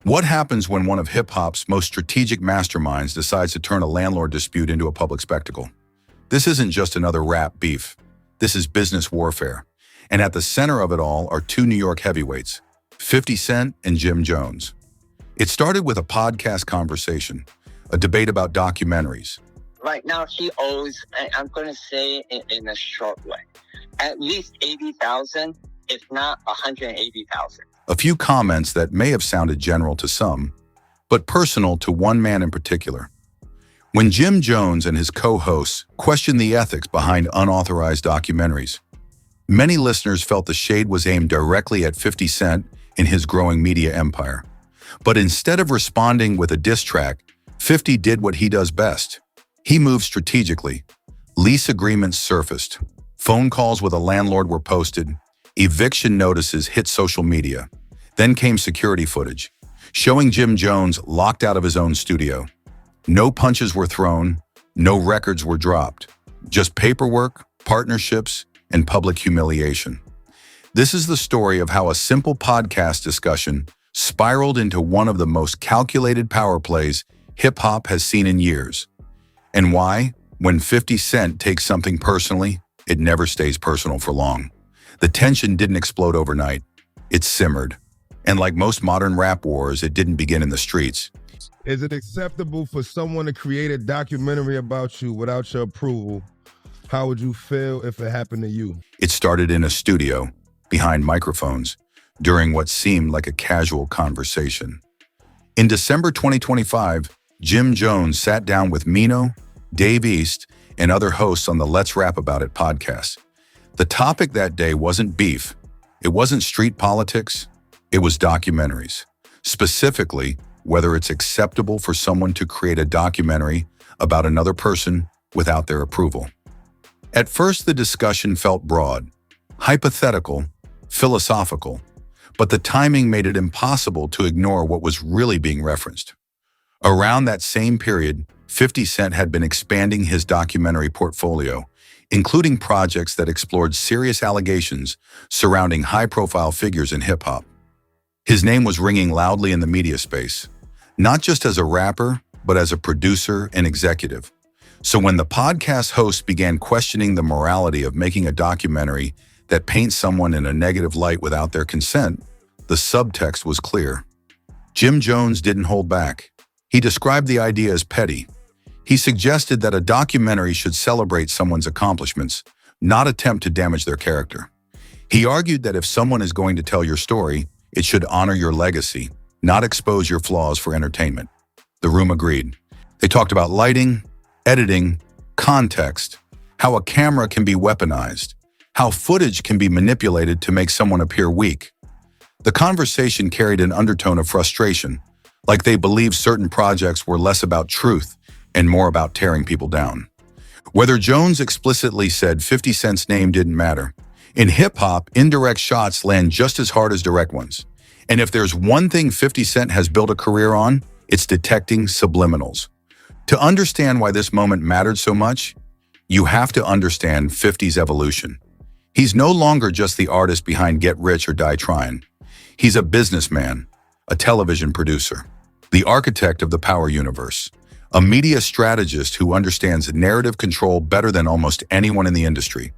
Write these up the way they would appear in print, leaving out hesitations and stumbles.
What happens when one of hip-hop's most strategic masterminds decides to turn a landlord dispute into a public spectacle? This isn't just another rap beef. This is business warfare. And at the center of it all are two New York heavyweights, 50 Cent and Jim Jones. It started with a podcast conversation, a debate about documentaries. Right now, he owes, I'm going to say in a short way, at least 80,000, if not 180,000. A few comments that may have sounded general to some, but personal to one man in particular. When Jim Jones and his co-hosts questioned the ethics behind unauthorized documentaries, many listeners felt the shade was aimed directly at 50 Cent in his growing media empire. But instead of responding with a diss track, 50 did what he does best. He moved strategically. Lease agreements surfaced. Phone calls with a landlord were posted. Eviction notices hit social media. Then came security footage, showing Jim Jones locked out of his own studio. No punches were thrown, no records were dropped. Just paperwork, partnerships, and public humiliation. This is the story of how a simple podcast discussion spiraled into one of the most calculated power plays hip-hop has seen in years. And why, when 50 Cent takes something personally, it never stays personal for long. The tension didn't explode overnight. It simmered. And like most modern rap wars, it didn't begin in the streets. Is it acceptable for someone to create a documentary about you without your approval? How would you feel if it happened to you? It started in a studio, behind microphones, during what seemed like a casual conversation. In December 2025, Jim Jones sat down with Mino, Dave East, and other hosts on the Let's Rap About It podcast. The topic that day wasn't beef. It wasn't street politics. It was documentaries. Specifically, whether it's acceptable for someone to create a documentary about another person without their approval. At first, the discussion felt broad, hypothetical, philosophical, but the timing made it impossible to ignore what was really being referenced. Around that same period, 50 Cent had been expanding his documentary portfolio, including projects that explored serious allegations surrounding high-profile figures in hip-hop. His name was ringing loudly in the media space, not just as a rapper, but as a producer and executive. So when the podcast host began questioning the morality of making a documentary that paints someone in a negative light without their consent, the subtext was clear. Jim Jones didn't hold back. He described the idea as petty. He suggested that a documentary should celebrate someone's accomplishments, not attempt to damage their character. He argued that if someone is going to tell your story, it should honor your legacy, not expose your flaws for entertainment. The room agreed. They talked about lighting, editing, context, how a camera can be weaponized, how footage can be manipulated to make someone appear weak. The conversation carried an undertone of frustration, like they believed certain projects were less about truth and more about tearing people down. Whether Jones explicitly said 50 Cent's name didn't matter, in hip-hop, indirect shots land just as hard as direct ones. And if there's one thing 50 Cent has built a career on, it's detecting subliminals. To understand why this moment mattered so much, you have to understand 50's evolution. He's no longer just the artist behind Get Rich or Die Trying. He's a businessman, a television producer, the architect of the power universe, a media strategist who understands narrative control better than almost anyone in the industry.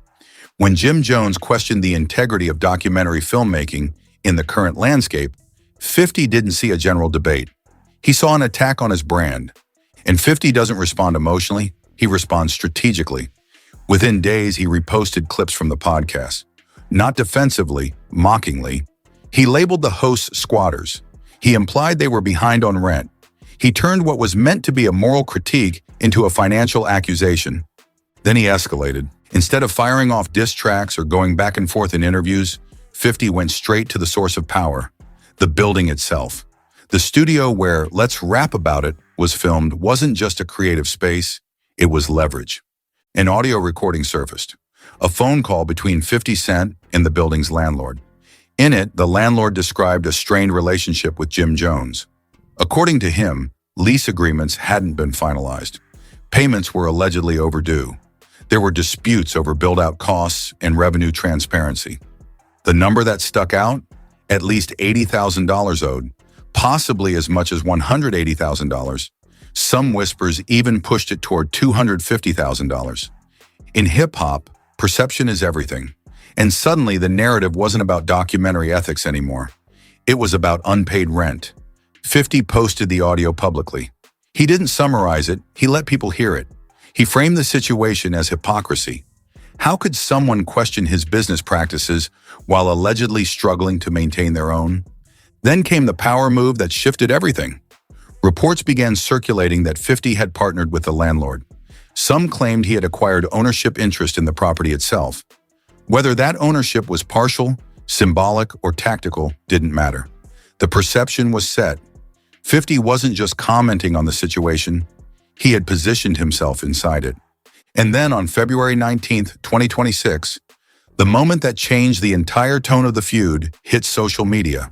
When Jim Jones questioned the integrity of documentary filmmaking in the current landscape, 50 didn't see a general debate. He saw an attack on his brand. And 50 doesn't respond emotionally, he responds strategically. Within days, he reposted clips from the podcast. Not defensively, mockingly. He labeled the hosts squatters. He implied they were behind on rent. He turned what was meant to be a moral critique into a financial accusation. Then he escalated. Instead of firing off diss tracks or going back and forth in interviews, 50 went straight to the source of power, the building itself. The studio where Let's Rap About It was filmed wasn't just a creative space, it was leverage. An audio recording surfaced, a phone call between 50 Cent and the building's landlord. In it, the landlord described a strained relationship with Jim Jones. According to him, lease agreements hadn't been finalized. Payments were allegedly overdue. There were disputes over build-out costs and revenue transparency. The number that stuck out? At least $80,000 owed, possibly as much as $180,000. Some whispers even pushed it toward $250,000. In hip-hop, perception is everything. And suddenly the narrative wasn't about documentary ethics anymore. It was about unpaid rent. 50 posted the audio publicly. He didn't summarize it, he let people hear it. He framed the situation as hypocrisy. How could someone question his business practices while allegedly struggling to maintain their own? Then came the power move that shifted everything. Reports began circulating that 50 had partnered with the landlord. Some claimed he had acquired ownership interest in the property itself. Whether that ownership was partial, symbolic, or tactical didn't matter. The perception was set. 50 wasn't just commenting on the situation, he had positioned himself inside it. And then on February 19, 2026, the moment that changed the entire tone of the feud hit social media.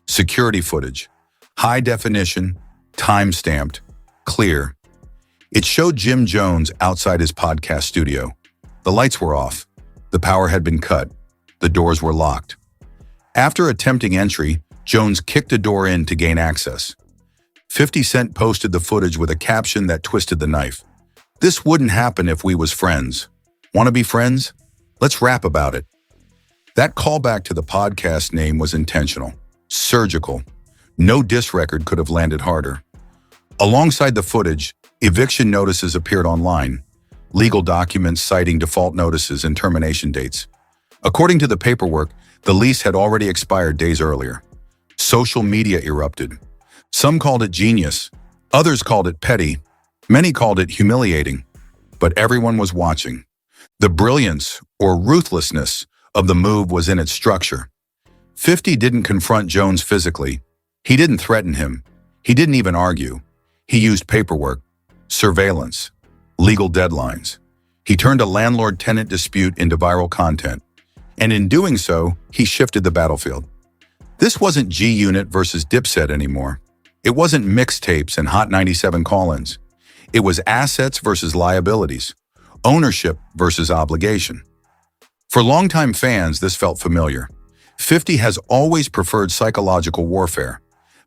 Security footage, high definition, time-stamped, clear. It showed Jim Jones outside his podcast studio. The lights were off. The power had been cut. The doors were locked. After attempting entry, Jones kicked a door in to gain access. 50 Cent posted the footage with a caption that twisted the knife. "This wouldn't happen if we was friends. Want to be friends? Let's rap about it." That callback to the podcast name was intentional, surgical. No diss record could have landed harder. Alongside the footage, eviction notices appeared online, legal documents citing default notices and termination dates. According to the paperwork, the lease had already expired days earlier. Social media erupted. Some called it genius, others called it petty, many called it humiliating, but everyone was watching. The brilliance or ruthlessness of the move was in its structure. 50 didn't confront Jones physically. He didn't threaten him. He didn't even argue. He used paperwork, surveillance, legal deadlines. He turned a landlord-tenant dispute into viral content. And in doing so, he shifted the battlefield. This wasn't G-Unit versus Dipset anymore. It wasn't mixtapes and Hot 97 call-ins. It was assets versus liabilities, ownership versus obligation. For longtime fans, this felt familiar. 50 has always preferred psychological warfare.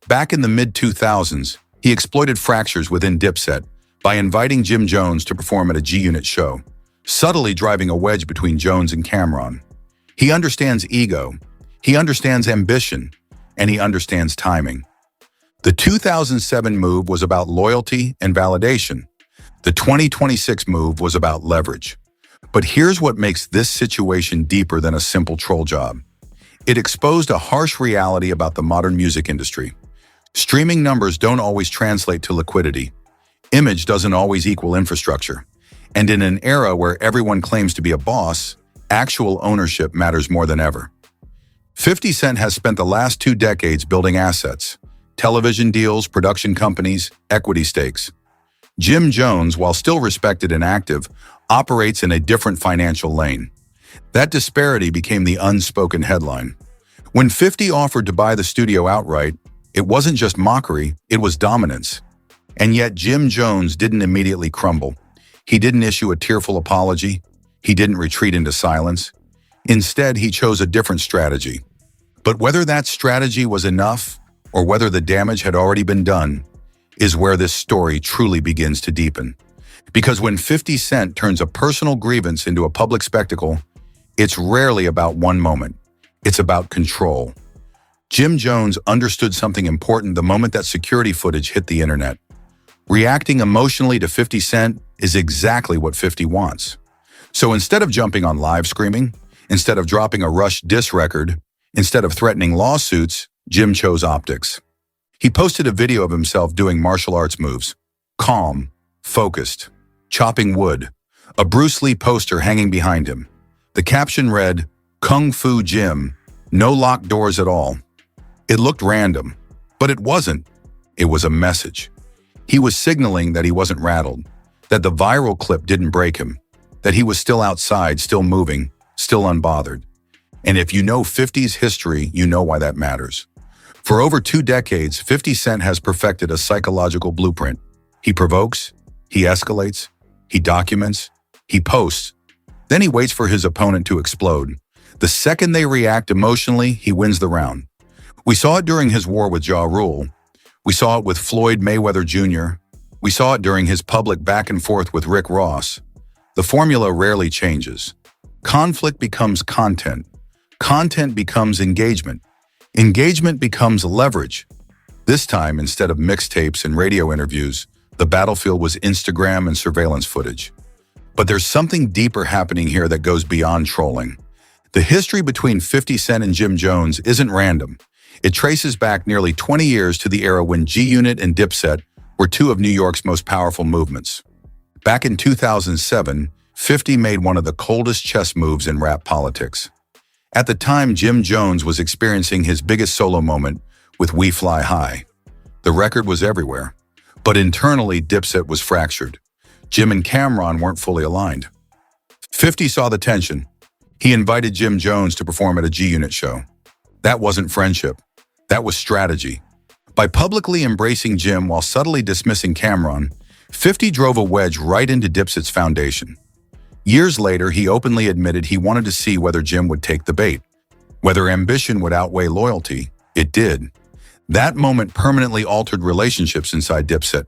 Back in the mid-2000s, he exploited fractures within Dipset by inviting Jim Jones to perform at a G-Unit show, subtly driving a wedge between Jones and Cameron. He understands ego, he understands ambition, and he understands timing. The 2007 move was about loyalty and validation. The 2026 move was about leverage. But here's what makes this situation deeper than a simple troll job. It exposed a harsh reality about the modern music industry. Streaming numbers don't always translate to liquidity. Image doesn't always equal infrastructure. And in an era where everyone claims to be a boss, actual ownership matters more than ever. 50 Cent has spent the last 2 decades building assets, television deals, production companies, equity stakes. Jim Jones, while still respected and active, operates in a different financial lane. That disparity became the unspoken headline. When 50 offered to buy the studio outright, it wasn't just mockery, it was dominance. And yet Jim Jones didn't immediately crumble. He didn't issue a tearful apology. He didn't retreat into silence. Instead, he chose a different strategy. But whether that strategy was enough, or whether the damage had already been done, is where this story truly begins to deepen. Because when 50 Cent turns a personal grievance into a public spectacle, it's rarely about one moment. It's about control. Jim Jones understood something important the moment that security footage hit the internet. Reacting emotionally to 50 Cent is exactly what 50 wants. So instead of jumping on live screaming, instead of dropping a rush diss record, instead of threatening lawsuits, Jim chose optics. He posted a video of himself doing martial arts moves, calm, focused, chopping wood, a Bruce Lee poster hanging behind him. The caption read, "Kung Fu Jim, no locked doors at all." It looked random, but it wasn't. It was a message. He was signaling that he wasn't rattled, that the viral clip didn't break him, that he was still outside, still moving, still unbothered. And if you know 50's history, you know why that matters. For over 2 decades, 50 Cent has perfected a psychological blueprint. He provokes, he escalates, he documents, he posts, then he waits for his opponent to explode. The second they react emotionally, he wins the round. We saw it during his war with Ja Rule, We saw it with Floyd Mayweather Jr. We saw it during his public back and forth with Rick Ross. The formula rarely changes. Conflict becomes content. Content becomes engagement. Engagement becomes leverage. This time, instead of mixtapes and radio interviews, the battlefield was Instagram and surveillance footage. But there's something deeper happening here that goes beyond trolling. The history between 50 Cent and Jim Jones isn't random. It traces back nearly 20 years to the era when G-Unit and Dipset were two of New York's most powerful movements. Back in 2007, 50 made one of the coldest chess moves in rap politics. At the time, Jim Jones was experiencing his biggest solo moment with We Fly High. The record was everywhere, but internally, Dipset was fractured. Jim and Cameron weren't fully aligned. 50 saw the tension. He invited Jim Jones to perform at a G-Unit show. That wasn't friendship. That was strategy. By publicly embracing Jim while subtly dismissing Cameron, 50 drove a wedge right into Dipset's foundation. Years later, he openly admitted he wanted to see whether Jim would take the bait. Whether ambition would outweigh loyalty, it did. That moment permanently altered relationships inside Dipset,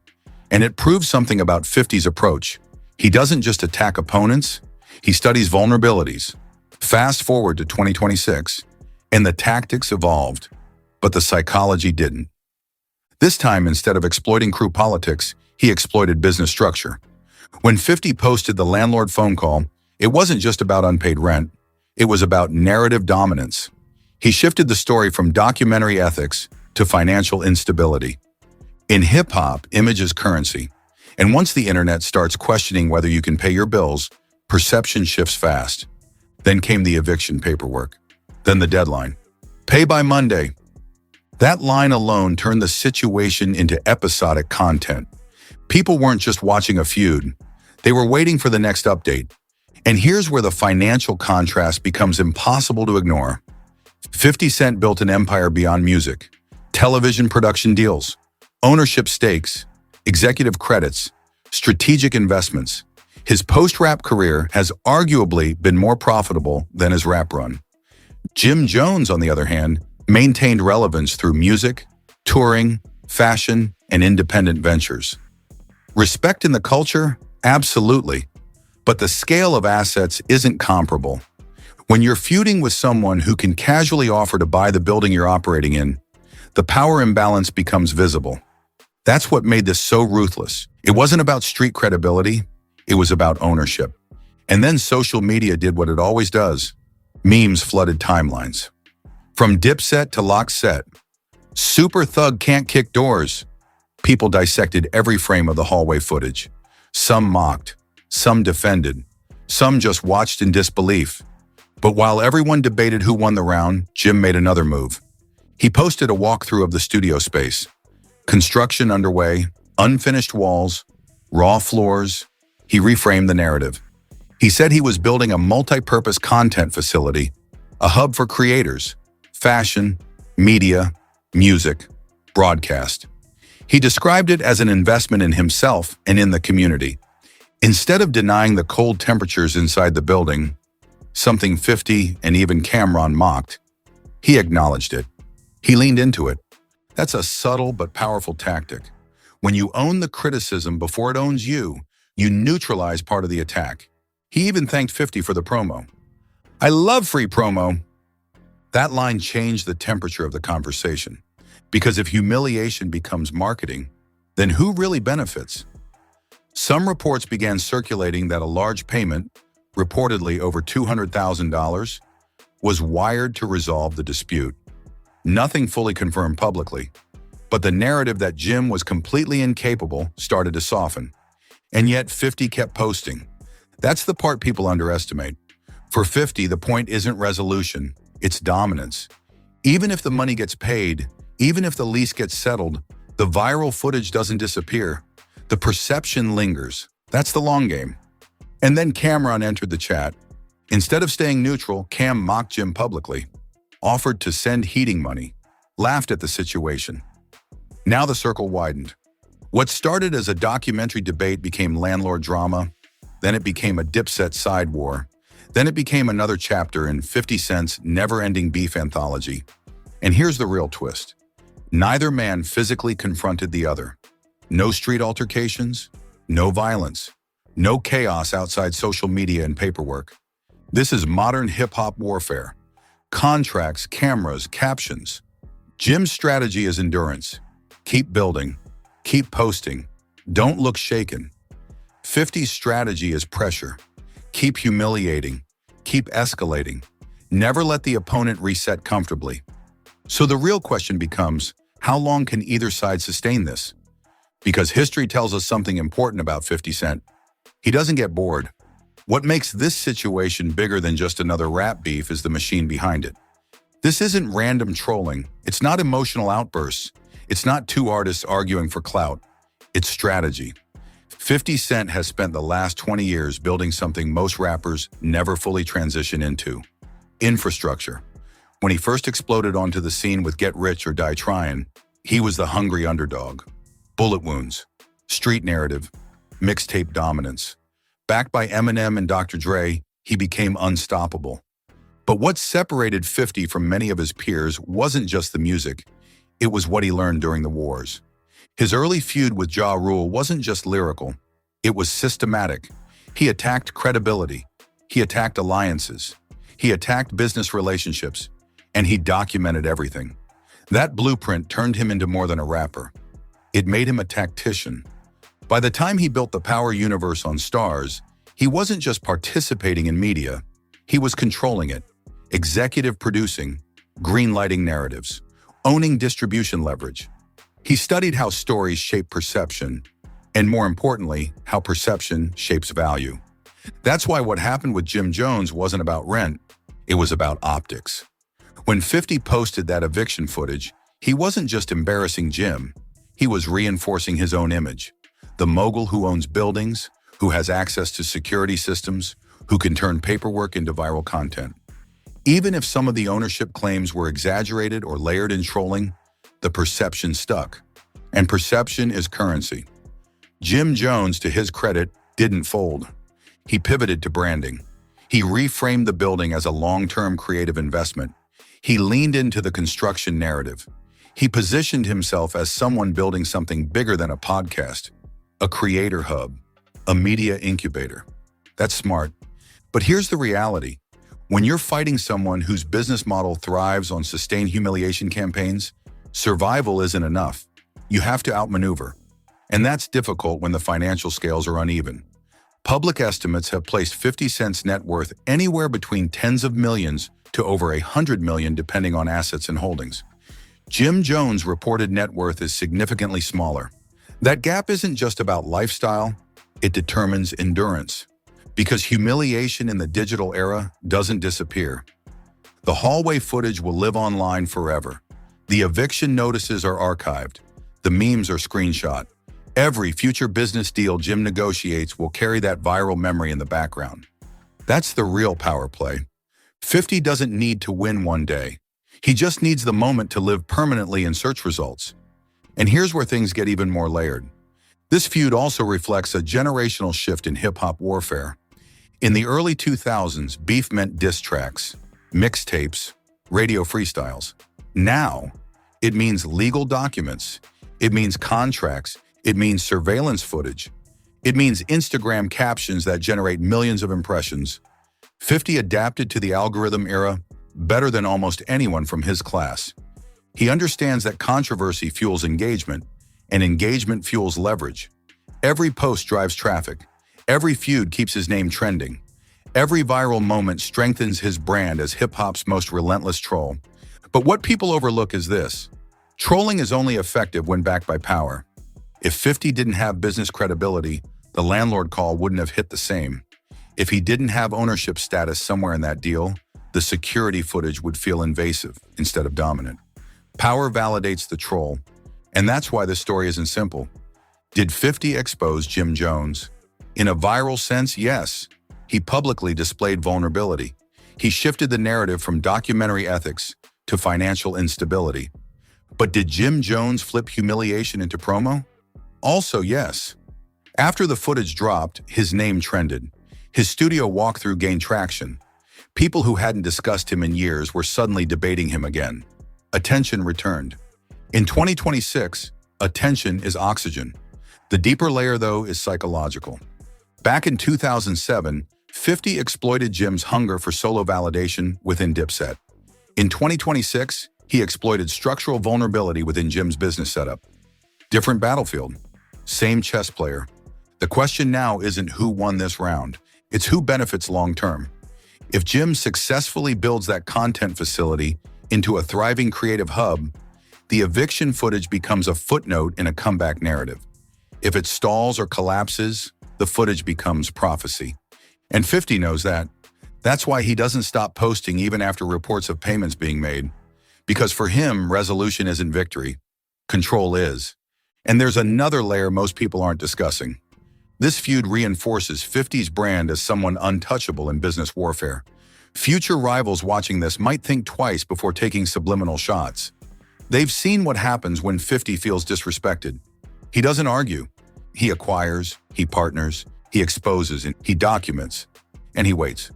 and it proves something about 50's approach. He doesn't just attack opponents, he studies vulnerabilities. Fast forward to 2026, and the tactics evolved, but the psychology didn't. This time, instead of exploiting crew politics, he exploited business structure. When 50 posted the landlord phone call, it wasn't just about unpaid rent, it was about narrative dominance. He shifted the story from documentary ethics to financial instability. In hip-hop, image is currency, and once the internet starts questioning whether you can pay your bills, perception shifts fast. Then came the eviction paperwork. Then the deadline. Pay by Monday. That line alone turned the situation into episodic content. People weren't just watching a feud. They were waiting for the next update. And here's where the financial contrast becomes impossible to ignore. 50 Cent built an empire beyond music. Television production deals, ownership stakes, executive credits, strategic investments. His post-rap career has arguably been more profitable than his rap run. Jim Jones, on the other hand, maintained relevance through music, touring, fashion, and independent ventures. Respect in the culture? Absolutely. But the scale of assets isn't comparable. When you're feuding with someone who can casually offer to buy the building you're operating in, the power imbalance becomes visible. That's what made this so ruthless. It wasn't about street credibility, it was about ownership. And then social media did what it always does. Memes flooded timelines. From Dipset to Lockset, Super Thug can't kick doors. People dissected every frame of the hallway footage. Some mocked, some defended, some just watched in disbelief. But while everyone debated who won the round, Jim made another move. He posted a walkthrough of the studio space. Construction underway, unfinished walls, raw floors. He reframed the narrative. He said he was building a multi-purpose content facility, a hub for creators, fashion, media, music, broadcast. He described it as an investment in himself and in the community. Instead of denying the cold temperatures inside the building, something 50 and even Cameron mocked, he acknowledged it. He leaned into it. That's a subtle but powerful tactic. When you own the criticism before it owns you, you neutralize part of the attack. He even thanked 50 for the promo. I love free promo. That line changed the temperature of the conversation. Because if humiliation becomes marketing, then who really benefits? Some reports began circulating that a large payment, reportedly over $200,000, was wired to resolve the dispute. Nothing fully confirmed publicly, but the narrative that Jim was completely incapable started to soften. And yet 50 kept posting. That's the part people underestimate. For 50, the point isn't resolution, it's dominance. Even if the money gets paid, even if the lease gets settled, the viral footage doesn't disappear. The perception lingers. That's the long game. And then Cameron entered the chat. Instead of staying neutral, Cam mocked Jim publicly, offered to send heating money, laughed at the situation. Now the circle widened. What started as a documentary debate became landlord drama, then it became a Dipset side war, then it became another chapter in 50 Cent's never-ending beef anthology. And here's the real twist. Neither man physically confronted the other. No street altercations, no violence, no chaos outside social media and paperwork. This is modern hip-hop warfare. Contracts, cameras, captions. Jim's strategy is endurance. Keep building. Keep posting. Don't look shaken. 50's strategy is pressure. Keep humiliating. Keep escalating. Never let the opponent reset comfortably. So the real question becomes, how long can either side sustain this? Because history tells us something important about 50 Cent. He doesn't get bored. What makes this situation bigger than just another rap beef is the machine behind it. This isn't random trolling. It's not emotional outbursts. It's not two artists arguing for clout. It's strategy. 50 Cent has spent the last 20 years building something most rappers never fully transition into: infrastructure. When he first exploded onto the scene with Get Rich or Die Tryin', he was the hungry underdog. Bullet wounds, street narrative, mixtape dominance. Backed by Eminem and Dr. Dre, he became unstoppable. But what separated 50 from many of his peers wasn't just the music, it was what he learned during the wars. His early feud with Ja Rule wasn't just lyrical, it was systematic. He attacked credibility, he attacked alliances, he attacked business relationships, and he documented everything. That blueprint turned him into more than a rapper. It made him a tactician. By the time he built the power universe on Stars, he wasn't just participating in media, he was controlling it, executive producing, greenlighting narratives, owning distribution leverage. He studied how stories shape perception, and more importantly, how perception shapes value. That's why what happened with Jim Jones wasn't about rent, it was about optics. When 50 posted that eviction footage, he wasn't just embarrassing Jim, he was reinforcing his own image. The mogul who owns buildings, who has access to security systems, who can turn paperwork into viral content. Even if some of the ownership claims were exaggerated or layered in trolling, the perception stuck. And perception is currency. Jim Jones, to his credit, didn't fold. He pivoted to branding. He reframed the building as a long-term creative investment. He leaned into the construction narrative. He positioned himself as someone building something bigger than a podcast, a creator hub, a media incubator. That's smart. But here's the reality. When you're fighting someone whose business model thrives on sustained humiliation campaigns, survival isn't enough. You have to outmaneuver. And that's difficult when the financial scales are uneven. Public estimates have placed 50 Cent's net worth anywhere between tens of millions to over 100 million depending on assets and holdings. Jim Jones' reported net worth is significantly smaller. That gap isn't just about lifestyle, it determines endurance. Because humiliation in the digital era doesn't disappear. The hallway footage will live online forever. The eviction notices are archived. The memes are screenshot. Every future business deal Jim negotiates will carry that viral memory in the background. That's the real power play. 50 doesn't need to win one day. He just needs the moment to live permanently in search results. And here's where things get even more layered. This feud also reflects a generational shift in hip-hop warfare. In the early 2000s, beef meant diss tracks, mixtapes, radio freestyles. Now, it means legal documents. It means contracts. It means surveillance footage. It means Instagram captions that generate millions of impressions. 50 adapted to the algorithm era better than almost anyone from his class. He understands that controversy fuels engagement, and engagement fuels leverage. Every post drives traffic. Every feud keeps his name trending. Every viral moment strengthens his brand as hip-hop's most relentless troll. But what people overlook is this. Trolling is only effective when backed by power. If 50 didn't have business credibility, the landlord call wouldn't have hit the same. If he didn't have ownership status somewhere in that deal, the security footage would feel invasive instead of dominant. Power validates the troll, and that's why this story isn't simple. Did 50 expose Jim Jones? In a viral sense, yes. He publicly displayed vulnerability. He shifted the narrative from documentary ethics to financial instability. But did Jim Jones flip humiliation into promo? Also, yes. After the footage dropped, his name trended. His studio walkthrough gained traction. People who hadn't discussed him in years were suddenly debating him again. Attention returned. In 2026, attention is oxygen. The deeper layer, though, is psychological. Back in 2007, 50 exploited Jim's hunger for solo validation within Dipset. In 2026, he exploited structural vulnerability within Jim's business setup. Different battlefield, same chess player. The question now isn't who won this round, it's who benefits long-term. If Jim successfully builds that content facility into a thriving creative hub, the eviction footage becomes a footnote in a comeback narrative. If it stalls or collapses, the footage becomes prophecy. And 50 knows that. That's why he doesn't stop posting even after reports of payments being made. Because for him, resolution isn't victory. Control is. And there's another layer most people aren't discussing. This feud reinforces 50's brand as someone untouchable in business warfare. Future rivals watching this might think twice before taking subliminal shots. They've seen what happens when 50 feels disrespected. He doesn't argue. He acquires, he partners, he exposes, and he documents, and he waits.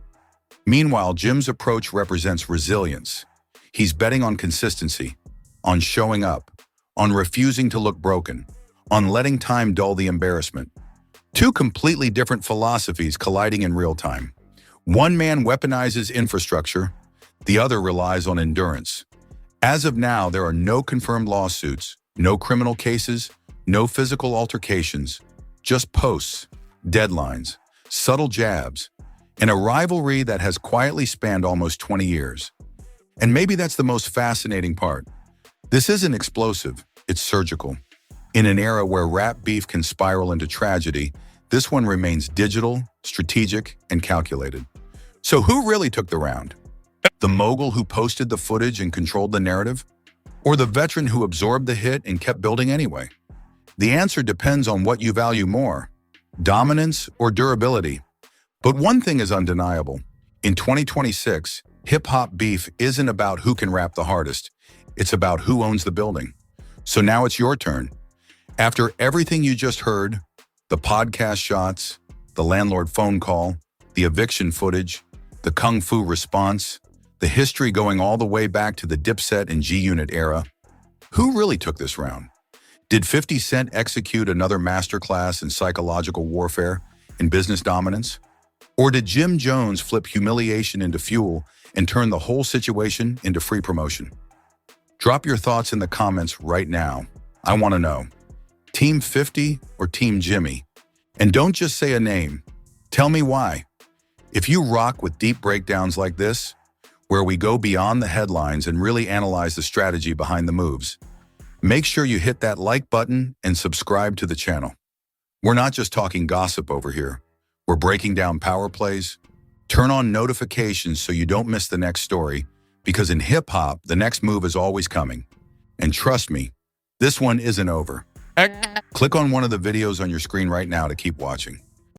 Meanwhile, Jim's approach represents resilience. He's betting on consistency, on showing up, on refusing to look broken, on letting time dull the embarrassment. Two completely different philosophies colliding in real time. One man weaponizes infrastructure, the other relies on endurance. As of now, there are no confirmed lawsuits, no criminal cases, no physical altercations, just posts, deadlines, subtle jabs, and a rivalry that has quietly spanned almost 20 years. And maybe that's the most fascinating part. This isn't explosive, it's surgical. In an era where rap beef can spiral into tragedy, this one remains digital, strategic, and calculated. So who really took the round? The mogul who posted the footage and controlled the narrative? Or the veteran who absorbed the hit and kept building anyway? The answer depends on what you value more, dominance or durability. But one thing is undeniable. In 2026, hip-hop beef isn't about who can rap the hardest. It's about who owns the building. So now it's your turn. After everything you just heard, the podcast shots, the landlord phone call, the eviction footage, the kung fu response, the history going all the way back to the Dipset and G-Unit era, who really took this round? Did 50 Cent execute another masterclass in psychological warfare and business dominance? Or did Jim Jones flip humiliation into fuel and turn the whole situation into free promotion? Drop your thoughts in the comments right now. I want to know. Team 50 or Team Jimmy? And don't just say a name. Tell me why. If you rock with deep breakdowns like this, where we go beyond the headlines and really analyze the strategy behind the moves, make sure you hit that like button and subscribe to the channel. We're not just talking gossip over here. We're breaking down power plays. Turn on notifications so you don't miss the next story, because in hip-hop, the next move is always coming. And trust me, this one isn't over. Click on one of the videos on your screen right now to keep watching.